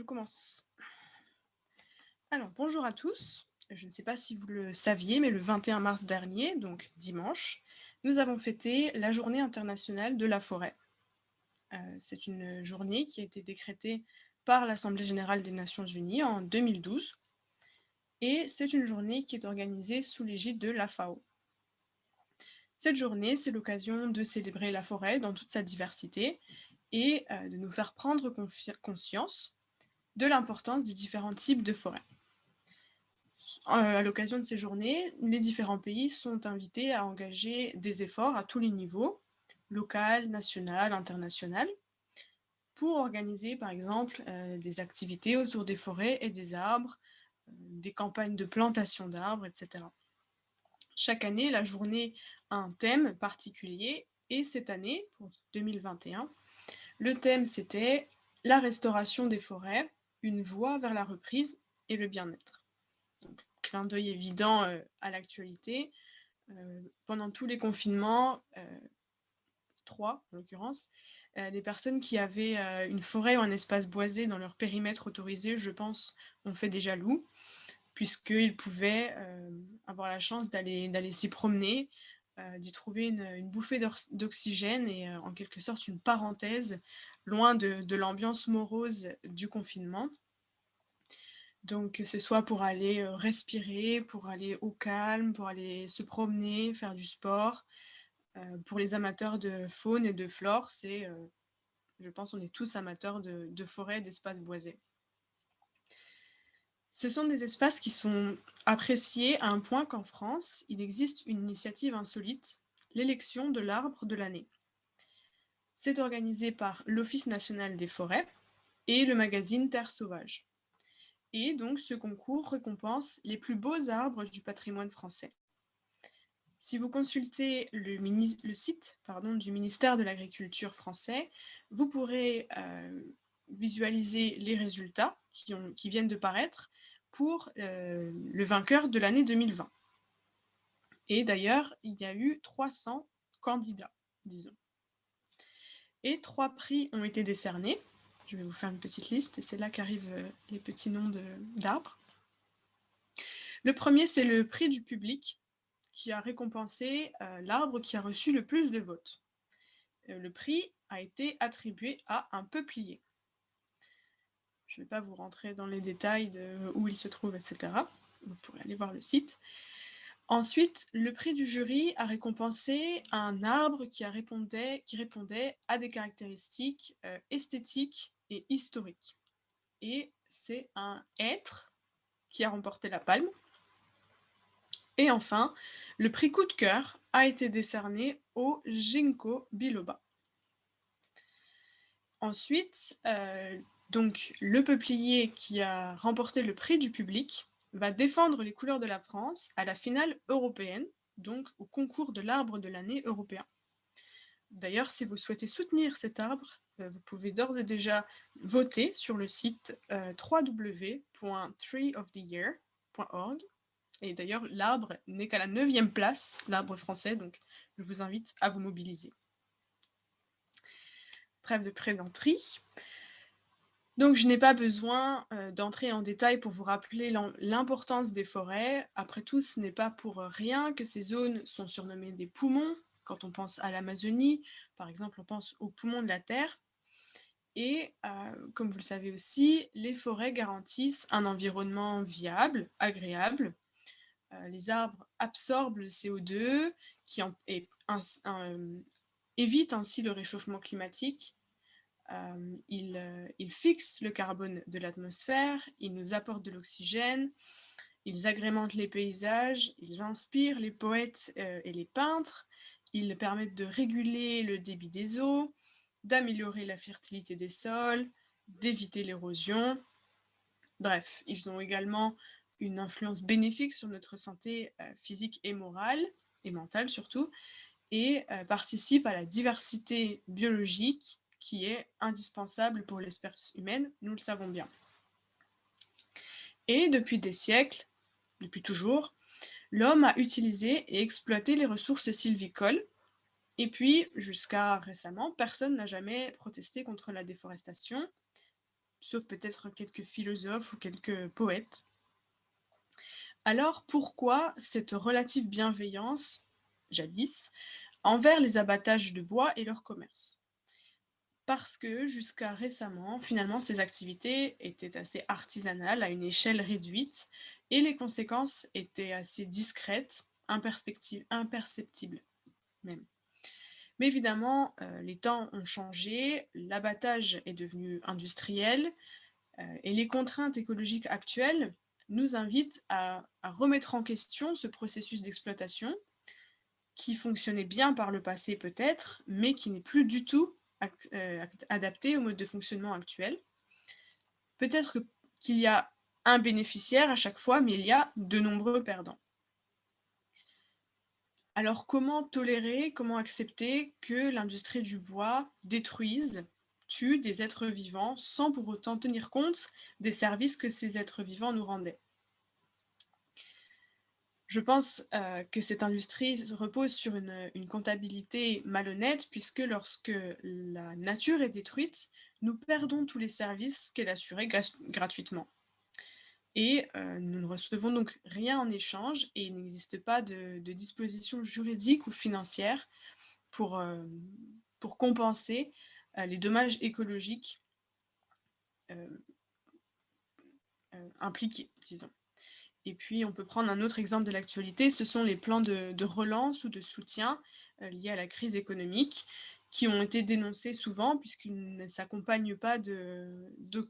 Je commence. Alors, bonjour à tous. Je ne sais pas si vous le saviez, mais le 21 mars dernier, donc dimanche, nous avons fêté la Journée internationale de la forêt. C'est une journée qui a été décrétée par l'Assemblée générale des Nations unies en 2012. Et c'est une journée qui est organisée sous l'égide de la FAO. Cette journée, c'est l'occasion de célébrer la forêt dans toute sa diversité et de nous faire prendre conscience de l'importance des différents types de forêts. À l'occasion de ces journées, les différents pays sont invités à engager des efforts à tous les niveaux, local, national, international, pour organiser par exemple des activités autour des forêts et des arbres, des campagnes de plantation d'arbres, etc. Chaque année, la journée a un thème particulier et cette année, pour 2021, le thème c'était « La restauration des forêts, une voie vers la reprise et le bien-être ». Clin d'œil évident à l'actualité. Pendant tous les confinements, 3 en l'occurrence, les personnes qui avaient une forêt ou un espace boisé dans leur périmètre autorisé, je pense, ont fait des jaloux, puisqu'ils pouvaient avoir la chance d'aller s'y promener, d'y trouver une bouffée d'oxygène et en quelque sorte une parenthèse loin de l'ambiance morose du confinement. Donc que ce soit pour aller respirer, pour aller au calme, pour aller se promener, faire du sport. Pour les amateurs de faune et de flore, je pense qu'on est tous amateurs de forêts, d'espaces boisés. Ce sont des espaces qui sont appréciés à un point qu'en France, il existe une initiative insolite, l'élection de l'arbre de l'année. C'est organisé par l'Office national des forêts et le magazine Terre sauvage. Et donc ce concours récompense les plus beaux arbres du patrimoine français. Si vous consultez le site du ministère de l'Agriculture français, vous pourrez visualiser les résultats qui viennent de paraître pour le vainqueur de l'année 2020. Et d'ailleurs, il y a eu 300 candidats, disons. Et 3 prix ont été décernés. Je vais vous faire une petite liste, et c'est là qu'arrivent les petits noms d'arbres. Le premier, c'est le prix du public, qui a récompensé l'arbre qui a reçu le plus de votes. Le prix a été attribué à un peuplier. Je ne vais pas vous rentrer dans les détails de où il se trouve, etc. Vous pourrez aller voir le site. Ensuite, le prix du jury a récompensé un arbre qui répondait à des caractéristiques esthétiques et historiques. Et c'est un hêtre qui a remporté la palme. Et enfin, le prix coup de cœur a été décerné au Ginkgo biloba. Ensuite, donc, le peuplier qui a remporté le prix du public va défendre les couleurs de la France à la finale européenne, donc au concours de l'arbre de l'année européen. D'ailleurs, si vous souhaitez soutenir cet arbre, vous pouvez d'ores et déjà voter sur le site www.treeoftheyear.org. Et d'ailleurs, l'arbre n'est qu'à la 9e place, l'arbre français, donc je vous invite à vous mobiliser. Trêve de plaisanterie. Donc je n'ai pas besoin d'entrer en détail pour vous rappeler l'importance des forêts. Après tout, ce n'est pas pour rien que ces zones sont surnommées des poumons. Quand on pense à l'Amazonie, par exemple, on pense aux poumons de la Terre. Et comme vous le savez aussi, les forêts garantissent un environnement viable, agréable. Les arbres absorbent le CO2, qui évite ainsi le réchauffement climatique. Ils fixent le carbone de l'atmosphère, ils nous apportent de l'oxygène, ils agrémentent les paysages, ils inspirent les poètes et les peintres, ils permettent de réguler le débit des eaux, d'améliorer la fertilité des sols, d'éviter l'érosion. Bref, ils ont également une influence bénéfique sur notre santé physique et morale, et mentale surtout, et participent à la diversité biologique qui est indispensable pour l'espèce humaine, nous le savons bien. Et depuis des siècles, depuis toujours, l'homme a utilisé et exploité les ressources sylvicoles, et puis, jusqu'à récemment, personne n'a jamais protesté contre la déforestation, sauf peut-être quelques philosophes ou quelques poètes. Alors pourquoi cette relative bienveillance, jadis, envers les abattages de bois et leur commerce? Parce que jusqu'à récemment, finalement, ces activités étaient assez artisanales, à une échelle réduite, et les conséquences étaient assez discrètes, imperceptibles même. Mais évidemment, les temps ont changé, l'abattage est devenu industriel, et les contraintes écologiques actuelles nous invitent à remettre en question ce processus d'exploitation qui fonctionnait bien par le passé peut-être, mais qui n'est plus du tout adapté au mode de fonctionnement actuel. Peut-être qu'il y a un bénéficiaire à chaque fois, mais il y a de nombreux perdants. Alors comment tolérer, comment accepter que l'industrie du bois détruise, tue des êtres vivants sans pour autant tenir compte des services que ces êtres vivants nous rendaient? Je pense que cette industrie repose sur une comptabilité malhonnête, puisque lorsque la nature est détruite, nous perdons tous les services qu'elle assurait gratuitement. Et nous ne recevons donc rien en échange et il n'existe pas de dispositions juridiques ou financières pour, pour compenser les dommages écologiques impliqués, disons. Et puis, on peut prendre un autre exemple de l'actualité, ce sont les plans de relance ou de soutien liés à la crise économique qui ont été dénoncés souvent puisqu'ils ne s'accompagnent pas de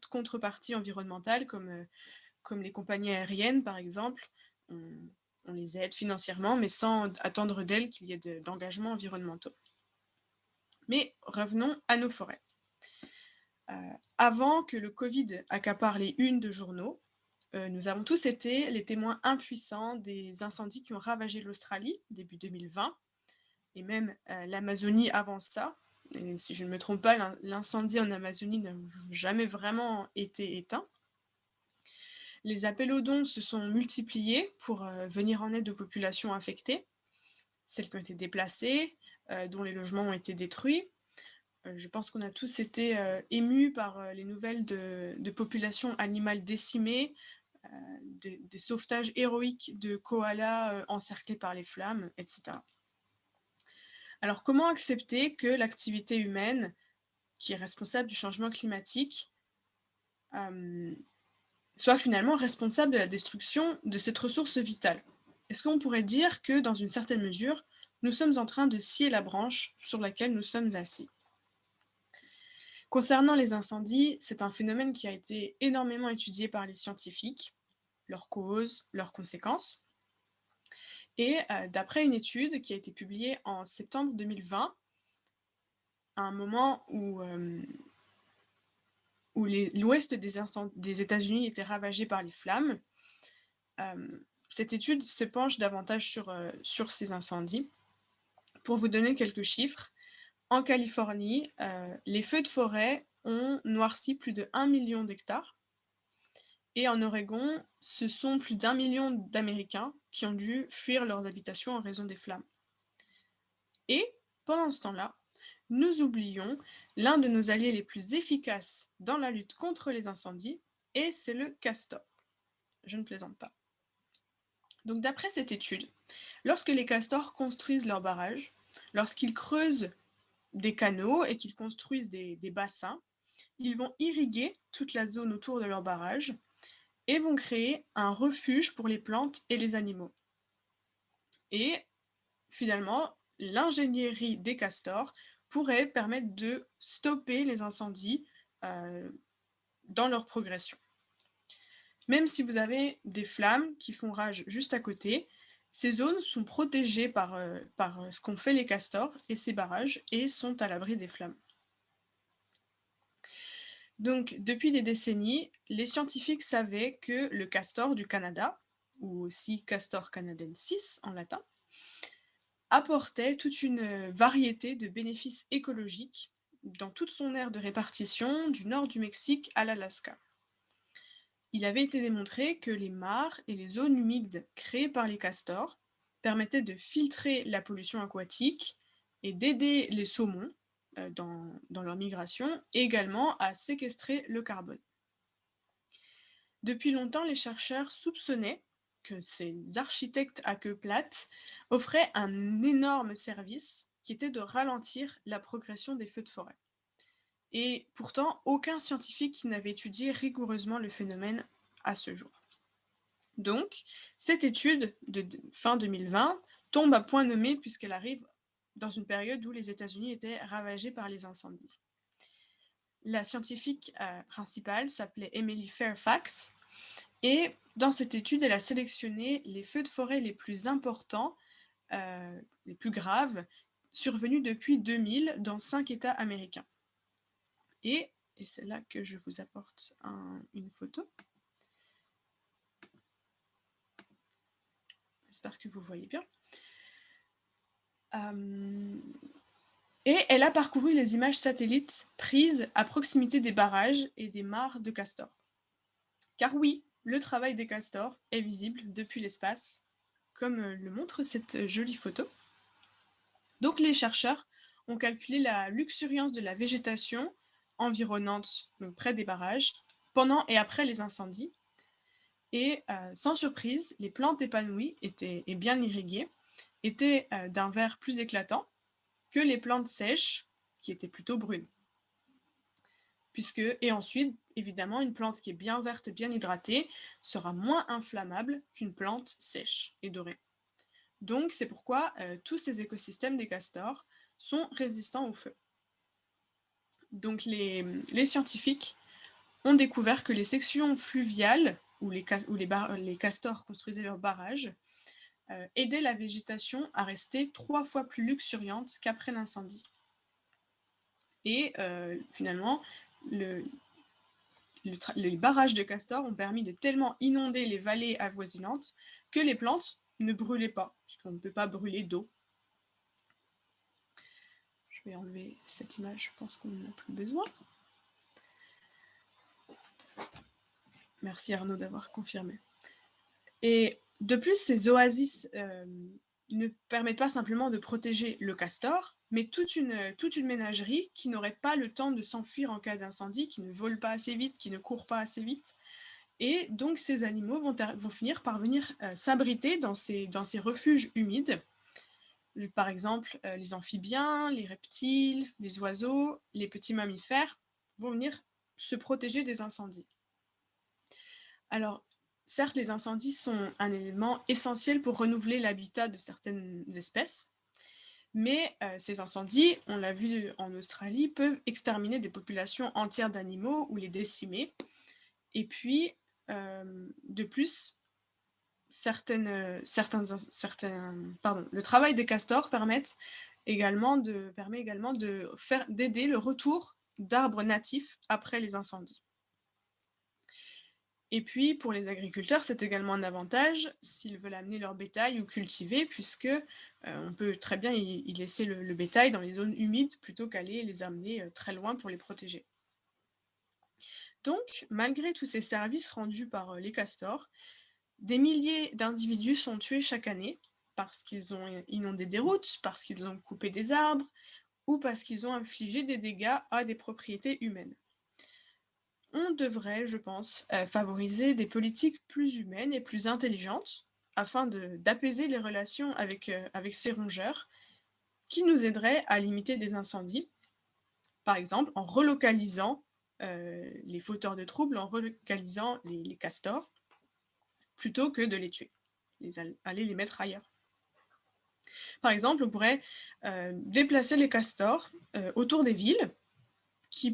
contrepartie environnementale comme les compagnies aériennes, par exemple. On les aide financièrement, mais sans attendre d'elles qu'il y ait d'engagements environnementaux. Mais revenons à nos forêts. Avant que le Covid accapare les unes de journaux, nous avons tous été les témoins impuissants des incendies qui ont ravagé l'Australie début 2020, et même l'Amazonie avant ça. Et si je ne me trompe pas, l'incendie en Amazonie n'a jamais vraiment été éteint. Les appels aux dons se sont multipliés pour venir en aide aux populations affectées, celles qui ont été déplacées, dont les logements ont été détruits. Je pense qu'on a tous été émus par les nouvelles de populations animales décimées, des sauvetages héroïques de koalas encerclés par les flammes, etc. Alors comment accepter que l'activité humaine, qui est responsable du changement climatique, soit finalement responsable de la destruction de cette ressource vitale? Est-ce qu'on pourrait dire que, dans une certaine mesure, nous sommes en train de scier la branche sur laquelle nous sommes assis? Concernant les incendies, c'est un phénomène qui a été énormément étudié par les scientifiques, leurs causes, leurs conséquences. Et d'après une étude qui a été publiée en septembre 2020, à un moment où l'ouest des États-Unis était ravagé par les flammes, cette étude se penche davantage sur ces incendies. Pour vous donner quelques chiffres, en Californie, les feux de forêt ont noirci plus de 1 million d'hectares. Et en Oregon, ce sont plus d'1 million d'Américains qui ont dû fuir leurs habitations en raison des flammes. Et pendant ce temps-là, nous oublions l'un de nos alliés les plus efficaces dans la lutte contre les incendies, et c'est le castor. Je ne plaisante pas. Donc d'après cette étude, lorsque les castors construisent leurs barrages, lorsqu'ils creusent des canaux et qu'ils construisent des bassins, ils vont irriguer toute la zone autour de leur barrage et vont créer un refuge pour les plantes et les animaux. Et finalement, l'ingénierie des castors pourrait permettre de stopper les incendies dans leur progression. Même si vous avez des flammes qui font rage juste à côté, ces zones sont protégées par ce qu'ont fait les castors et ces barrages et sont à l'abri des flammes. Donc, depuis des décennies, les scientifiques savaient que le castor du Canada, ou aussi Castor canadensis en latin, apportait toute une variété de bénéfices écologiques dans toute son aire de répartition, du nord du Mexique à l'Alaska. Il avait été démontré que les mares et les zones humides créées par les castors permettaient de filtrer la pollution aquatique et d'aider les saumons dans leur migration et également à séquestrer le carbone. Depuis longtemps, les chercheurs soupçonnaient que ces architectes à queue plate offraient un énorme service qui était de ralentir la progression des feux de forêt. Et pourtant, aucun scientifique n'avait étudié rigoureusement le phénomène à ce jour. Donc, cette étude de fin 2020 tombe à point nommé puisqu'elle arrive dans une période où les États-Unis étaient ravagés par les incendies. La scientifique principale s'appelait Emily Fairfax, et dans cette étude, elle a sélectionné les feux de forêt les plus importants, les plus graves, survenus depuis 2000 dans 5 États américains. Et c'est là que je vous apporte une photo. J'espère que vous voyez bien. Et elle a parcouru les images satellites prises à proximité des barrages et des mares de castors. Car oui, le travail des castors est visible depuis l'espace, comme le montre cette jolie photo. Donc les chercheurs ont calculé la luxuriance de la végétation environnante, donc près des barrages, pendant et après les incendies. Et sans surprise, les plantes épanouies et bien irriguées étaient d'un vert plus éclatant que les plantes sèches, qui étaient plutôt brunes. Et ensuite, évidemment, une plante qui est bien verte et bien hydratée sera moins inflammable qu'une plante sèche et dorée. Donc c'est pourquoi tous ces écosystèmes des castors sont résistants au feu. Donc les scientifiques ont découvert que les sections fluviales où les castors construisaient leurs barrages aidaient la végétation à rester 3 fois plus luxuriante qu'après l'incendie. Et finalement, les barrages de castors ont permis de tellement inonder les vallées avoisinantes que les plantes ne brûlaient pas, puisqu'on ne peut pas brûler d'eau. Je vais enlever cette image, je pense qu'on n'en a plus besoin. Merci Arnaud d'avoir confirmé. Et de plus, ces oasis ne permettent pas simplement de protéger le castor, mais toute une ménagerie qui n'aurait pas le temps de s'enfuir en cas d'incendie, qui ne vole pas assez vite, qui ne court pas assez vite. Et donc ces animaux vont finir par venir s'abriter dans ces refuges humides. Par exemple, les amphibiens, les reptiles, les oiseaux, les petits mammifères vont venir se protéger des incendies. Alors, certes, les incendies sont un élément essentiel pour renouveler l'habitat de certaines espèces, mais ces incendies, on l'a vu en Australie, peuvent exterminer des populations entières d'animaux ou les décimer. Et puis, de plus, le travail des castors permet également d'aider le retour d'arbres natifs après les incendies. Et puis, pour les agriculteurs, c'est également un avantage s'ils veulent amener leur bétail ou cultiver, puisque on peut très bien y laisser le bétail dans les zones humides plutôt qu'aller les amener très loin pour les protéger. Donc, malgré tous ces services rendus par les castors, des milliers d'individus sont tués chaque année parce qu'ils ont inondé des routes, parce qu'ils ont coupé des arbres ou parce qu'ils ont infligé des dégâts à des propriétés humaines. On devrait, je pense, favoriser des politiques plus humaines et plus intelligentes afin d'apaiser les relations avec ces rongeurs qui nous aideraient à limiter des incendies, par exemple en relocalisant les fauteurs de troubles, en relocalisant les castors, plutôt que de les tuer, aller les mettre ailleurs. Par exemple, on pourrait déplacer les castors autour des villes,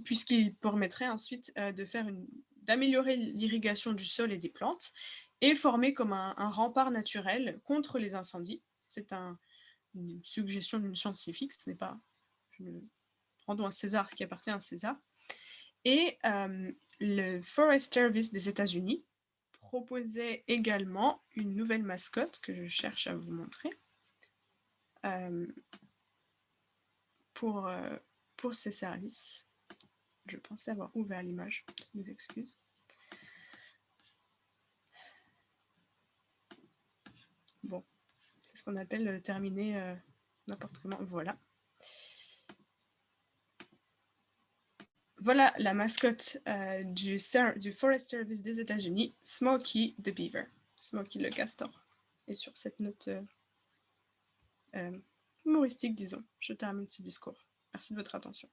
puisqu'ils permettraient ensuite d'améliorer l'irrigation du sol et des plantes, et former comme un rempart naturel contre les incendies. C'est une suggestion d'une scientifique, ce n'est pas... Rendons à César ce qui appartient à César. Et le Forest Service des États-Unis proposait également une nouvelle mascotte que je cherche à vous montrer pour ces services. Je pensais avoir ouvert l'image, je vous excuse. Bon, c'est ce qu'on appelle terminer n'importe comment. Voilà. Voilà la mascotte du Forest Service des États-Unis, Smokey the Beaver, Smokey le castor. Et sur cette note humoristique, disons, je termine ce discours. Merci de votre attention.